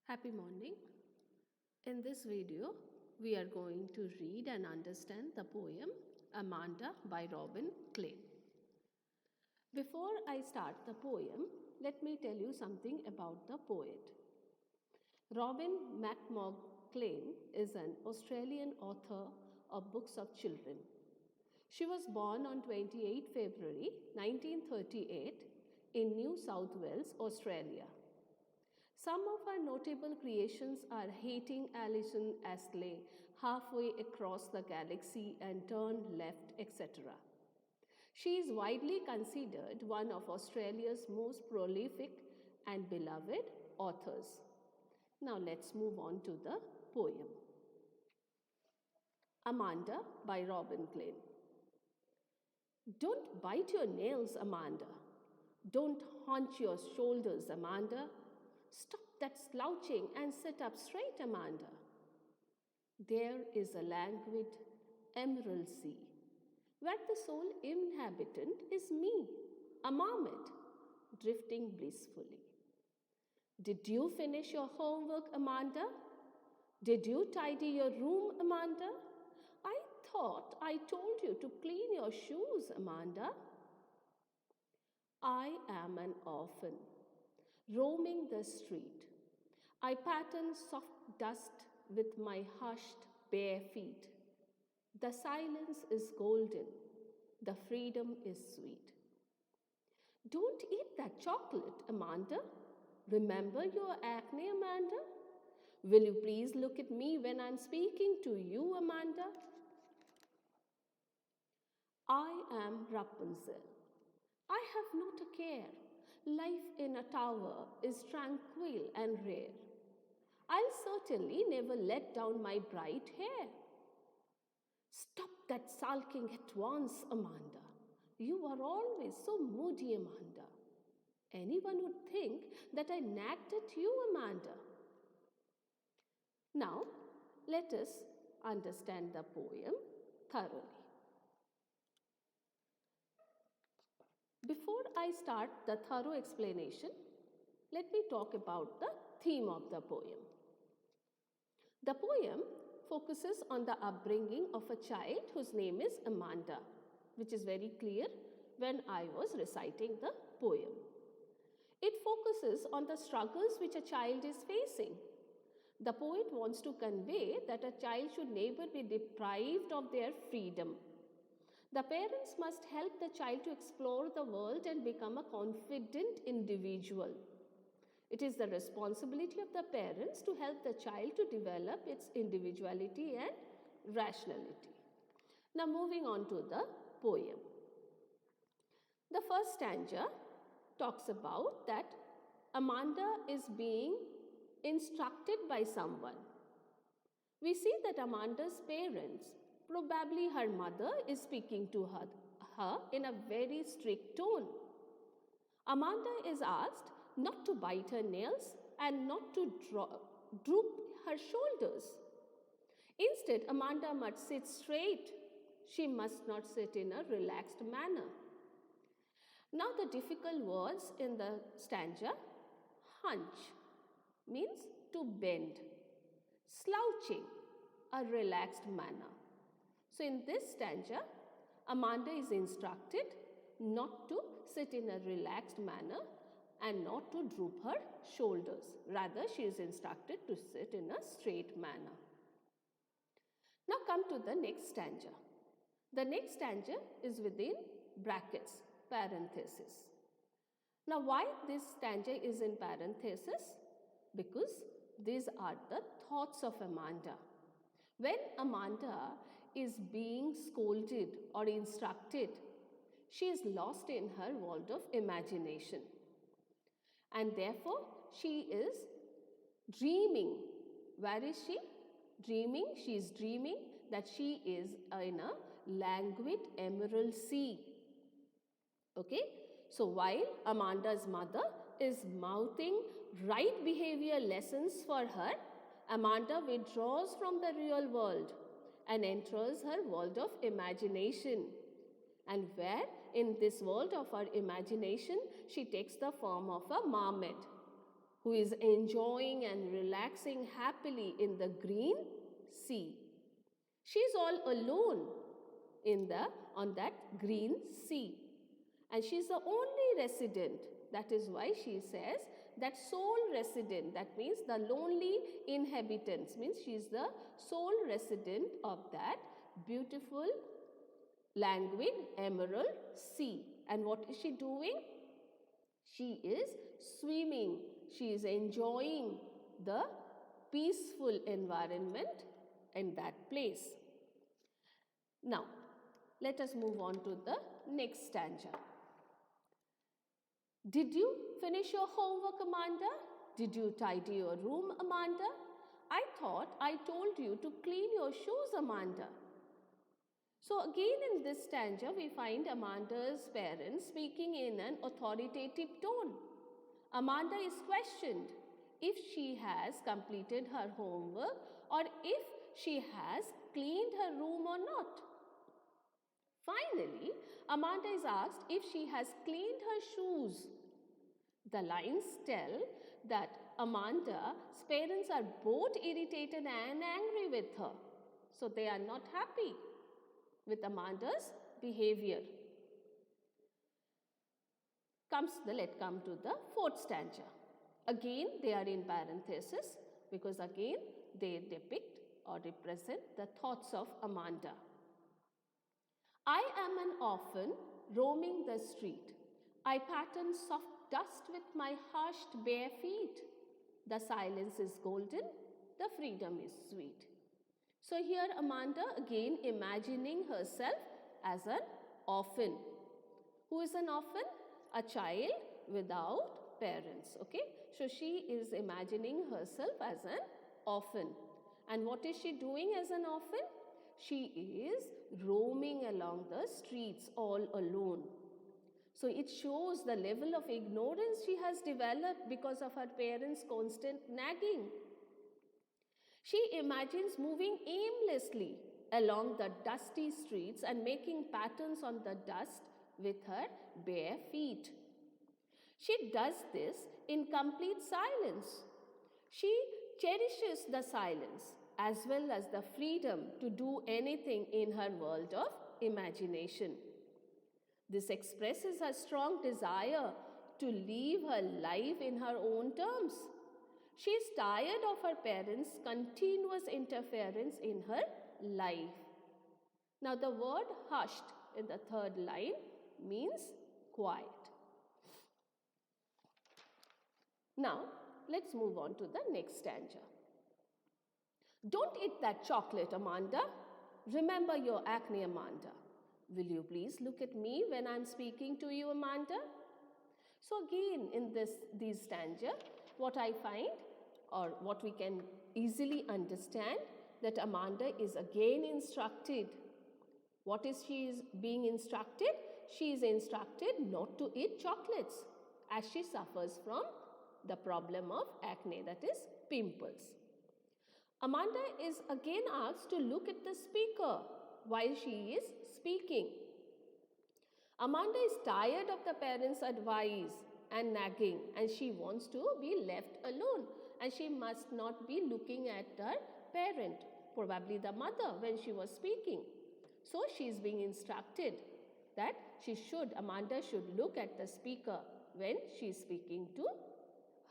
Happy morning. In this video, we are going to read and understand the poem Amanda by Robin Klein. Before I start the poem, let me tell you something about the poet. Robin McMorg Klein is an Australian author of books of children. She was born on 28 February 1938 in New South Wales, Australia. Some of her notable creations are Hating Alison Astley, Halfway Across the Galaxy and Turn Left, etc. She is widely considered one of Australia's most prolific and beloved authors. Now let's move on to the poem. Amanda by Robin Klein. Don't bite your nails, Amanda. Don't hunch your shoulders, Amanda. Stop that slouching and sit up straight, Amanda. There is a languid emerald sea, where the sole inhabitant is me, a marmot, drifting blissfully. Did you finish your homework, Amanda? Did you tidy your room, Amanda? I thought I told you to clean your shoes, Amanda. I am an orphan, roaming the street. I pattern soft dust with my hushed bare feet. The silence is golden, the freedom is sweet. Don't eat that chocolate, Amanda. Remember your acne, Amanda? Will you please look at me when I'm speaking to you, Amanda? I am Rapunzel. I have not a care. Life in a tower is tranquil and rare. I'll certainly never let down my bright hair. Stop that sulking at once, Amanda. You are always so moody, Amanda. Anyone would think that I nagged at you, Amanda. Now, let us understand the poem thoroughly. Before I start the thorough explanation, let me talk about the theme of the poem. The poem focuses on the upbringing of a child whose name is Amanda, which is very clear when I was reciting the poem. It focuses on the struggles which a child is facing. The poet wants to convey that a child should never be deprived of their freedom. The parents must help the child to explore the world and become a confident individual. It is the responsibility of the parents to help the child to develop its individuality and rationality. Now moving on to the poem. The first stanza talks about that Amanda is being instructed by someone. We see that Amanda's parents, probably her mother, is speaking to her in a very strict tone. Amanda is asked not to bite her nails and not to droop her shoulders. Instead, Amanda must sit straight. She must not sit in a relaxed manner. Now, the difficult words in the stanza: hunch means to bend, slouching, a relaxed manner. So in this stanza, Amanda is instructed not to sit in a relaxed manner and not to droop her shoulders. Rather, she is instructed to sit in a straight manner. Now come to the next stanza. The next stanza is within brackets, parenthesis. Now why this stanza is in parenthesis? Because these are the thoughts of Amanda. When Amanda is being scolded or instructed, she is lost in her world of imagination. And therefore, she is dreaming. Where is she? Dreaming. She is dreaming that she is in a languid emerald sea. Okay? So while Amanda's mother is mouthing right behavior lessons for her, Amanda withdraws from the real world and enters her world of imagination. And where in this world of her imagination, she takes the form of a marmot who is enjoying and relaxing happily in the green sea. She's all alone on that green sea. And she's the only resident. That is why she says that sole resident. That means the lonely inhabitants. Means she's the sole resident of that beautiful, languid, emerald sea. And what is she doing? She is swimming. She is enjoying the peaceful environment in that place. Now, let us move on to the next stanza. Did you finish your homework, Amanda? Did you tidy your room, Amanda? I thought I told you to clean your shoes, Amanda. So again in this stanza, we find Amanda's parents speaking in an authoritative tone. Amanda is questioned if she has completed her homework or if she has cleaned her room or not. Finally, Amanda is asked if she has cleaned her shoes. The lines tell that Amanda's parents are both irritated and angry with her. So they are not happy with Amanda's behavior. Let's come to the fourth stanza. Again, they are in parenthesis because again they depict or represent the thoughts of Amanda. I am an orphan roaming the street. I pattern soft dust with my hushed bare feet. The silence is golden, the freedom is sweet. So here Amanda again imagining herself as an orphan. Who is an orphan? A child without parents. Okay, so she is imagining herself as an orphan. And what is she doing as an orphan? She is roaming along the streets all alone. So it shows the level of ignorance she has developed because of her parents' constant nagging. She imagines moving aimlessly along the dusty streets and making patterns on the dust with her bare feet. She does this in complete silence. She cherishes the silence as well as the freedom to do anything in her world of imagination. This expresses her strong desire to live her life in her own terms. She is tired of her parents' continuous interference in her life. Now the word hushed in the third line means quiet. Now let's move on to the next stanza. Don't eat that chocolate, Amanda. Remember your acne, Amanda. Will you please look at me when I'm speaking to you, Amanda? So again in these stanza, what I find or what we can easily understand that Amanda is again instructed. What is she is being instructed? She is instructed not to eat chocolates as she suffers from the problem of acne, that is pimples. Amanda is again asked to look at the speaker while she is speaking. Amanda is tired of the parents' advice and nagging and she wants to be left alone and she must not be looking at her parent, probably the mother, when she was speaking. So she is being instructed that Amanda should look at the speaker when she is speaking to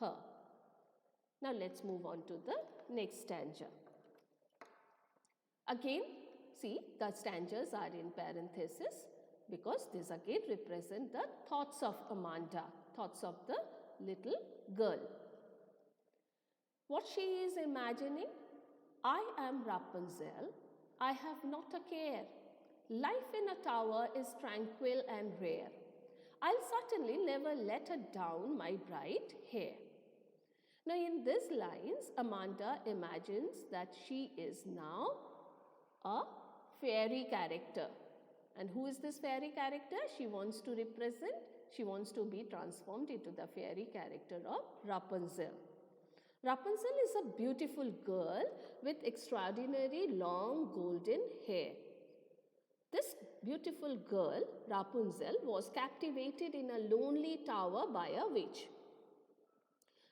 her. Now let's move on to the next stanza. Again, see, the stanzas are in parenthesis because these again represent the thoughts of Amanda, thoughts of the little girl. What she is imagining? I am Rapunzel, I have not a care. Life in a tower is tranquil and rare. I'll certainly never let her down my bright hair. Now in these lines, Amanda imagines that she is now a fairy character. And who is this fairy character? She wants to be transformed into the fairy character of Rapunzel. Rapunzel is a beautiful girl with extraordinary long golden hair. This beautiful girl, Rapunzel, was captivated in a lonely tower by a witch.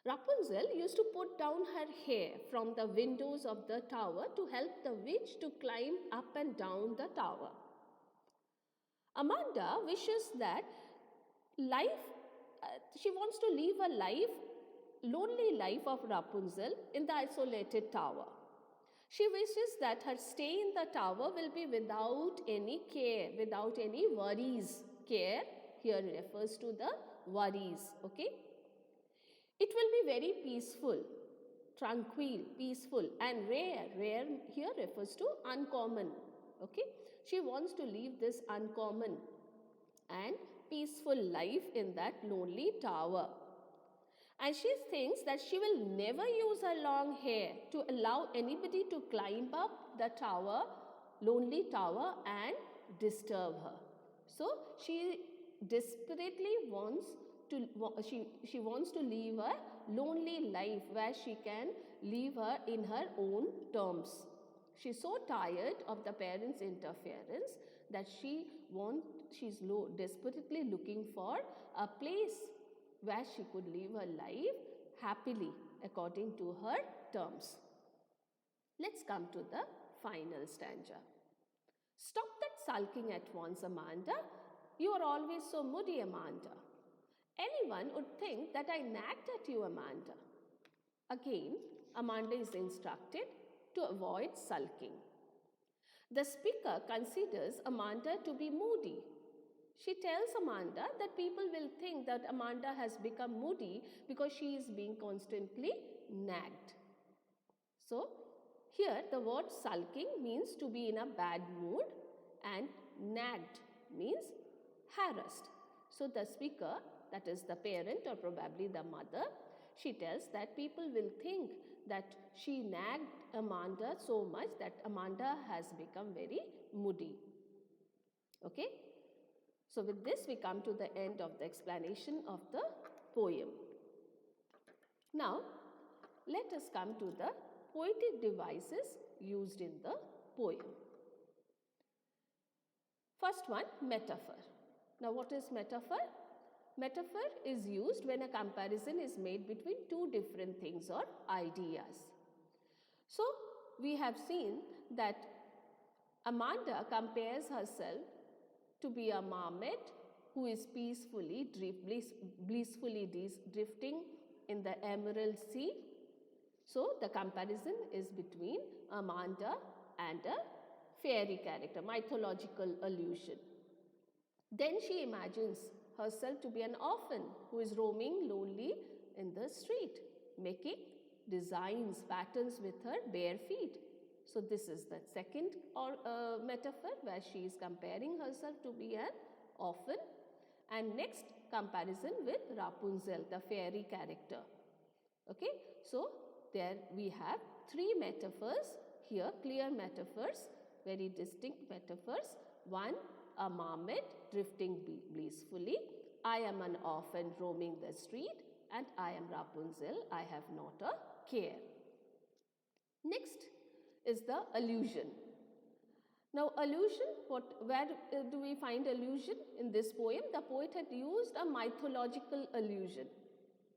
Rapunzel used to put down her hair from the windows of the tower to help the witch to climb up and down the tower. Amanda wishes that she wants to live a lonely life of Rapunzel in the isolated tower. She wishes that her stay in the tower will be without any care, without any worries. Care here refers to the worries, okay? It will be very peaceful, tranquil, peaceful, and rare. Rare here refers to uncommon, okay? She wants to live this uncommon and peaceful life in that lonely tower. And she thinks that she will never use her long hair to allow anybody to climb up the tower, lonely tower, and disturb her. So she desperately wants to, she wants to live a lonely life where she can live her in her own terms. She's so tired of the parents' interference that she's desperately looking for a place where she could live her life happily according to her terms. Let's come to the final stanza. Stop that sulking at once, Amanda. You are always so moody, Amanda. Anyone would think that I nagged at you, Amanda. Again, Amanda is instructed to avoid sulking. The speaker considers Amanda to be moody. She tells Amanda that people will think that Amanda has become moody because she is being constantly nagged. So, here the word sulking means to be in a bad mood and nagged means harassed. So, the speaker, that is the parent or probably the mother, she tells that people will think that she nagged Amanda so much that Amanda has become very moody. Okay? So with this we come to the end of the explanation of the poem. Now let us come to the poetic devices used in the poem. First one, metaphor. Now what is metaphor? Metaphor is used when a comparison is made between two different things or ideas. So we have seen that Amanda compares herself to be a marmot who is blissfully drifting in the emerald sea. So the comparison is between Amanda and a fairy character, mythological allusion. Then she imagines herself to be an orphan who is roaming lonely in the street, making designs, patterns with her bare feet. So this is the second metaphor where she is comparing herself to be an orphan. And next comparison with Rapunzel, the fairy character. Okay, so there we have three metaphors here, clear metaphors, very distinct metaphors. One, a marmot drifting blissfully. I am an orphan roaming the street, and I am Rapunzel, I have not a care. Next is the allusion. Now allusion, where do we find allusion in this poem? The poet had used a mythological allusion.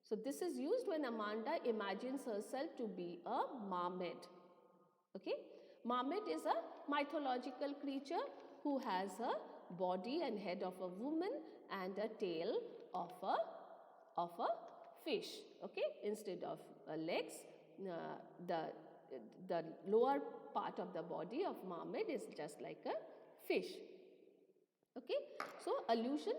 So this is used when Amanda imagines herself to be a marmot. Okay? Marmot is a mythological creature who has a body and head of a woman and a tail of a fish. Okay? Instead of legs, the lower part of the body of marmot is just like a fish. Okay? So allusion,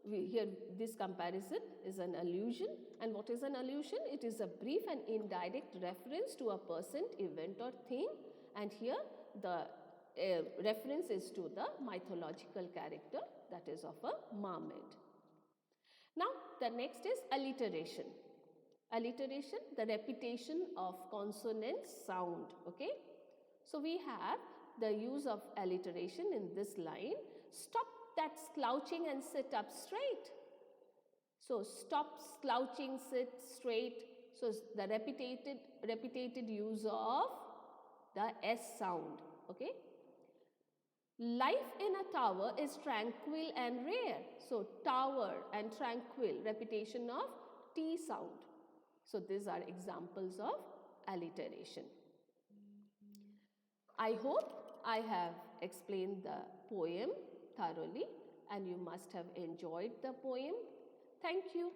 here this comparison is an allusion. And what is an allusion? It is a brief and indirect reference to a person, event or thing. And here the reference is to the mythological character, that is of a marmot. Now the next is alliteration. Alliteration, the repetition of consonant sound. Okay? So we have the use of alliteration in this line. Stop that slouching and sit up straight. So stop slouching, sit straight. So the repeated use of the S sound. Okay? Life in a tower is tranquil and rare. So tower and tranquil, repetition of T sound. So these are examples of alliteration. I hope I have explained the poem thoroughly and you must have enjoyed the poem. Thank you.